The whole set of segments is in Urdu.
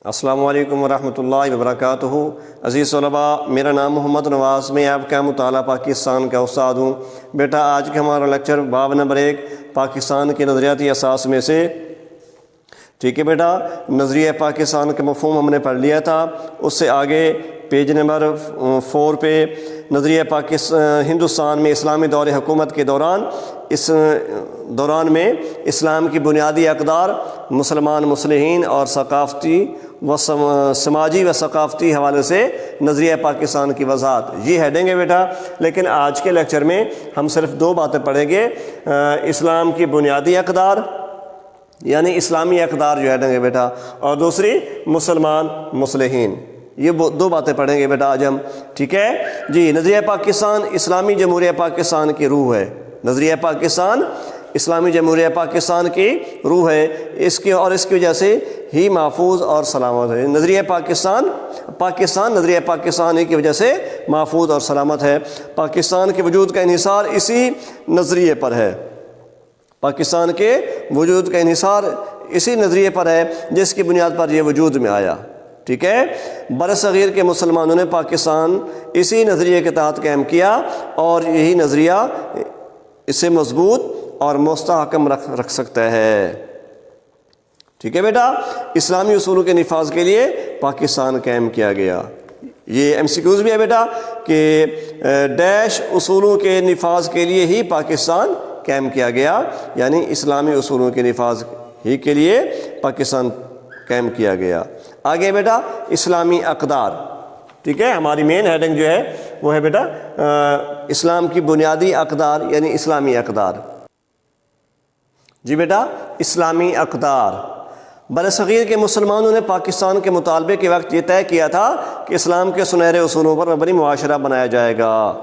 السلام علیکم ورحمۃ اللہ وبرکاتہ۔ عزیز طلباء، میرا نام محمد نواز، میں آپ کا مطالعہ پاکستان کا استاد ہوں۔ بیٹا آج کا ہمارا لیکچر باب نمبر 1 پاکستان کے نظریاتی اساس میں سے، ٹھیک ہے بیٹا، نظریہ پاکستان کا مفہوم ہم نے پڑھ لیا تھا۔ اس سے آگے پیج نمبر 4 پہ نظریہ ہندوستان میں اسلامی دور حکومت کے دوران میں اسلام کی بنیادی اقدار، مسلمان مصلحین اور ثقافتی و سماجی و ثقافتی حوالے سے نظریہ پاکستان کی وضاحت، یہ ہیڈنگ ہے بیٹا۔ لیکن آج کے لیکچر میں ہم صرف 2 باتیں پڑھیں گے، اسلام کی بنیادی اقدار یعنی اسلامی اقدار جو ہیڈنگ ہے بیٹا، اور دوسری مسلمان مصلحین، یہ 2 باتیں پڑھیں گے بیٹا آج ہم، ٹھیک ہے جی۔ نظریہ پاکستان اسلامی جمہوریہ پاکستان کی روح ہے، نظریہ پاکستان اسلامی جمہوریہ پاکستان کی روح ہے، اس کی وجہ سے ہی محفوظ اور سلامت ہے۔ نظریہ پاکستان نظریہ پاکستان ہی کی وجہ سے محفوظ اور سلامت ہے۔ پاکستان کے وجود کا انحصار اسی نظریے پر ہے، پاکستان کے وجود کا انحصار اسی نظریے پر ہے جس کی بنیاد پر یہ وجود میں آیا، ٹھیک ہے۔ برصغیر کے مسلمانوں نے پاکستان اسی نظریے کے تحت قائم کیا اور یہی نظریہ اسے مضبوط اور مستحکم رکھ سکتا ہے، ٹھیک ہے بیٹا۔ اسلامی اصولوں کے نفاذ کے لیے پاکستان قائم کیا گیا، یہ MCQs بھی ہے بیٹا کہ ڈیش اصولوں کے نفاذ کے لیے ہی پاکستان قائم کیا گیا، یعنی اسلامی اصولوں کے نفاذ ہی کے لیے پاکستان قائم کیا گیا۔ آگے بیٹا اسلامی اقدار، ٹھیک ہے، ہماری مین ہیڈنگ جو ہے وہ ہے بیٹا اسلام کی بنیادی اقدار یعنی اسلامی اقدار۔ جی بیٹا، اسلامی اقدار، برصغیر کے مسلمانوں نے پاکستان کے مطالبے کے وقت یہ طے کیا تھا کہ اسلام کے سنہرے اصولوں پر مبنی معاشرہ بنایا جائے گا،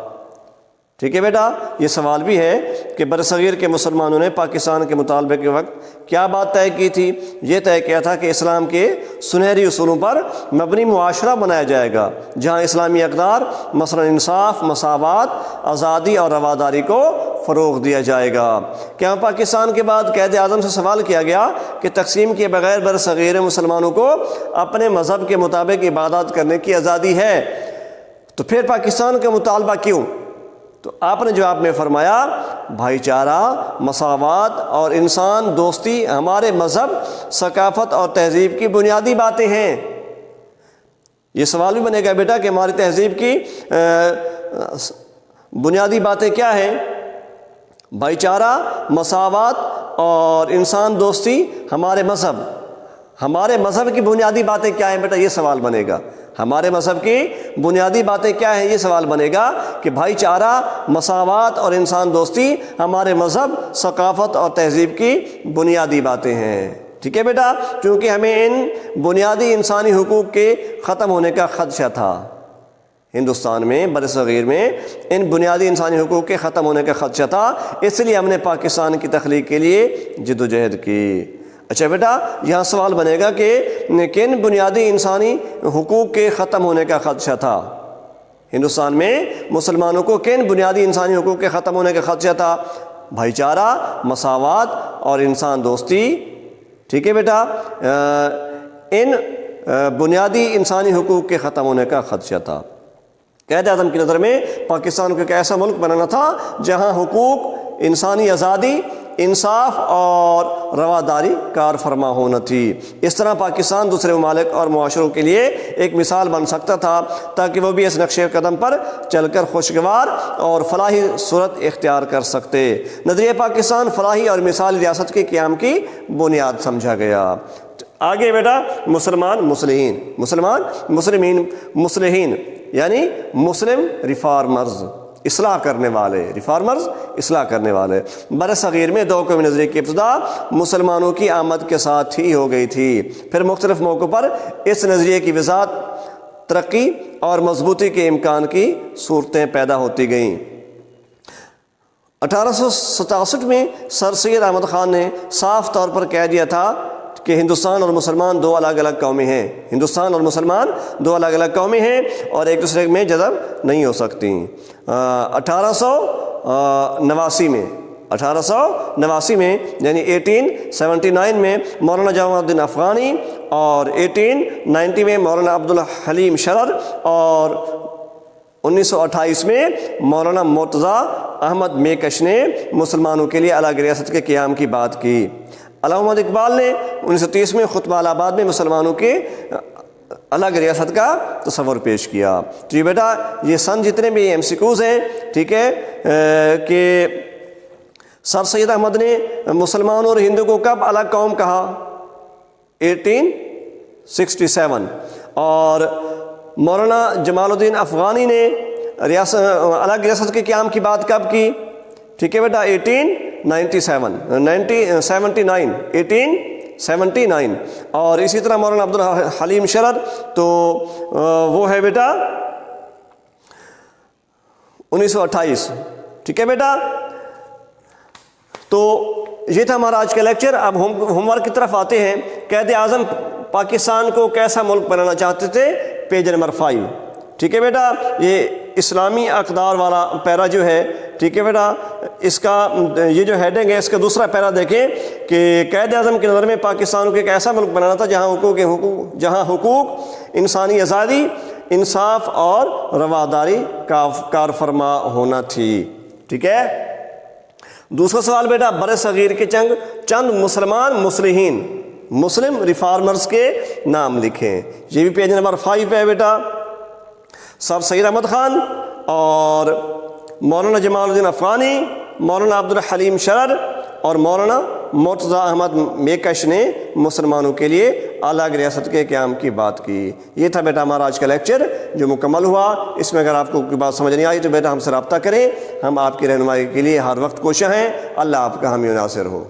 ٹھیک ہے بیٹا۔ یہ سوال بھی ہے کہ برصغیر کے مسلمانوں نے پاکستان کے مطالبے کے وقت کیا بات طے کی تھی؟ یہ طے کیا تھا کہ اسلام کے سنہری اصولوں پر مبنی معاشرہ بنایا جائے گا جہاں اسلامی اقدار مثلا انصاف، مساوات، آزادی اور رواداری کو فروغ دیا جائے گا۔ کیا پاکستان کے بعد قائد اعظم سے سوال کیا گیا کہ تقسیم کے بغیر برصغیر مسلمانوں کو اپنے مذہب کے مطابق عبادات کرنے کی آزادی ہے، تو پھر پاکستان کا مطالبہ کیوں؟ تو آپ نے جواب میں فرمایا بھائی چارہ، مساوات اور انسان دوستی ہمارے مذہب، ثقافت اور تہذیب کی بنیادی باتیں ہیں۔ یہ سوال بھی بنے گا بیٹا کہ ہماری تہذیب کی بنیادی باتیں کیا ہیں؟ بھائی چارہ، مساوات اور انسان دوستی ہمارے مذہب کی بنیادی باتیں کیا ہیں بیٹا؟ یہ سوال بنے گا۔ ہمارے مذہب کی بنیادی باتیں کیا ہیں؟ یہ سوال بنے گا کہ بھائی چارہ، مساوات اور انسان دوستی ہمارے مذہب، ثقافت اور تہذیب کی بنیادی باتیں ہیں، ٹھیک ہے بیٹا۔ کیونکہ ہمیں ان بنیادی انسانی حقوق کے ختم ہونے کا خدشہ تھا، ہندوستان میں، برصغیر میں ان بنیادی انسانی حقوق کے ختم ہونے کا خدشہ تھا، اس لیے ہم نے پاکستان کی تخلیق کے لیے جدوجہد کی۔ اچھا بیٹا، یہاں سوال بنے گا کہ کن بنیادی انسانی حقوق کے ختم ہونے کا خدشہ تھا؟ ہندوستان میں مسلمانوں کو کن بنیادی انسانی حقوق کے ختم ہونے کا خدشہ تھا؟ بھائی چارہ، مساوات اور انسان دوستی، ٹھیک ہے بیٹا، ان بنیادی انسانی حقوق کے ختم ہونے کا خدشہ تھا۔ قائد اعظم کی نظر میں پاکستان کو ایک ایسا ملک بنانا تھا جہاں حقوق، انسانی آزادی، انصاف اور رواداری کار فرما ہونا تھی۔ اس طرح پاکستان دوسرے ممالک اور معاشروں کے لیے ایک مثال بن سکتا تھا تاکہ وہ بھی اس نقش قدم پر چل کر خوشگوار اور فلاحی صورت اختیار کر سکتے۔ نظریہ پاکستان فلاحی اور مثالی ریاست کے قیام کی بنیاد سمجھا گیا۔ آگے بیٹا مسلمان مصلحین یعنی مسلم ریفارمرز، اصلاح کرنے والے۔ برصغیر میں 2 قومی نظریے کی ابتدا مسلمانوں کی آمد کے ساتھ ہی ہو گئی تھی، پھر مختلف موقعوں پر اس نظریے کی وضاحت، ترقی اور مضبوطی کے امکان کی صورتیں پیدا ہوتی گئیں۔ 1867 میں سر سید احمد خان نے صاف طور پر کہہ دیا تھا کہ ہندوستان اور مسلمان 2 الگ الگ قومیں ہیں اور ایک دوسرے میں جذب نہیں ہو سکتی۔ 1889 میں 1889 میں یعنی 1879 میں مولانا جمال الدین افغانی، اور 1890 میں مولانا عبدالحلیم شرر، اور 1928 میں مولانا مرتضیٰ احمد میکش نے مسلمانوں کے لیے الگ ریاست کے قیام کی بات کی۔ علامہ محمد اقبال نے 1930 میں خطبہ الہٰ میں مسلمانوں کے الگ ریاست کا تصور پیش کیا۔ تو یہ بیٹا یہ سن جتنے بھی ایم سی کیوز ہیں، ٹھیک ہے، کہ سر سید احمد نے مسلمانوں اور ہندو کو کب الگ قوم کہا؟ 1867۔ اور مولانا جمال الدین افغانی نے الگ ریاست کے قیام کی بات کب کی؟ ٹھیک ہے بیٹا 1879۔ اور اسی طرح مولانا عبدالحلیم شرر تو وہ ہے بیٹا 1928۔ ٹھیک ہے بیٹا، تو یہ تھا ہمارا آج کا لیکچر۔ اب ہوم ورک کی طرف آتے ہیں۔ قائد اعظم پاکستان کو کیسا ملک بنانا چاہتے تھے؟ Page number 5۔ ٹھیک ہے بیٹا، یہ اسلامی اقدار والا پیرا جو ہے، ٹھیک ہے بیٹا، اس کا یہ جو ہیڈنگ ہے اس کا دوسرا پیرا دیکھیں کہ قائد اعظم کی نظر میں پاکستان کو ایک ایسا ملک بنانا تھا جہاں حقوق انسانی آزادی، انصاف اور رواداری کار فرما ہونا تھی۔ ٹھیک ہے، دوسرا سوال بیٹا، بر صغیر کے چند مسلمان مصلحین، مسلم ریفارمرز کے نام لکھیں۔ یہ بھی پیج نمبر 5 پہ ہے بیٹا۔ سر سید احمد خان اور مولانا جمال الدین افغانی، مولانا عبدالحلیم شرر اور مولانا مرتضیٰ احمد میکش نے مسلمانوں کے لیے الگ ریاست کے قیام کی بات کی۔ یہ تھا بیٹا ہمارا آج کا لیکچر جو مکمل ہوا۔ اس میں اگر آپ کو کوئی بات سمجھ نہیں آئی تو بیٹا ہم سے رابطہ کریں، ہم آپ کی رہنمائی کے لیے ہر وقت کوشاں ہیں۔ اللہ آپ کا حامی و ناصر ہو۔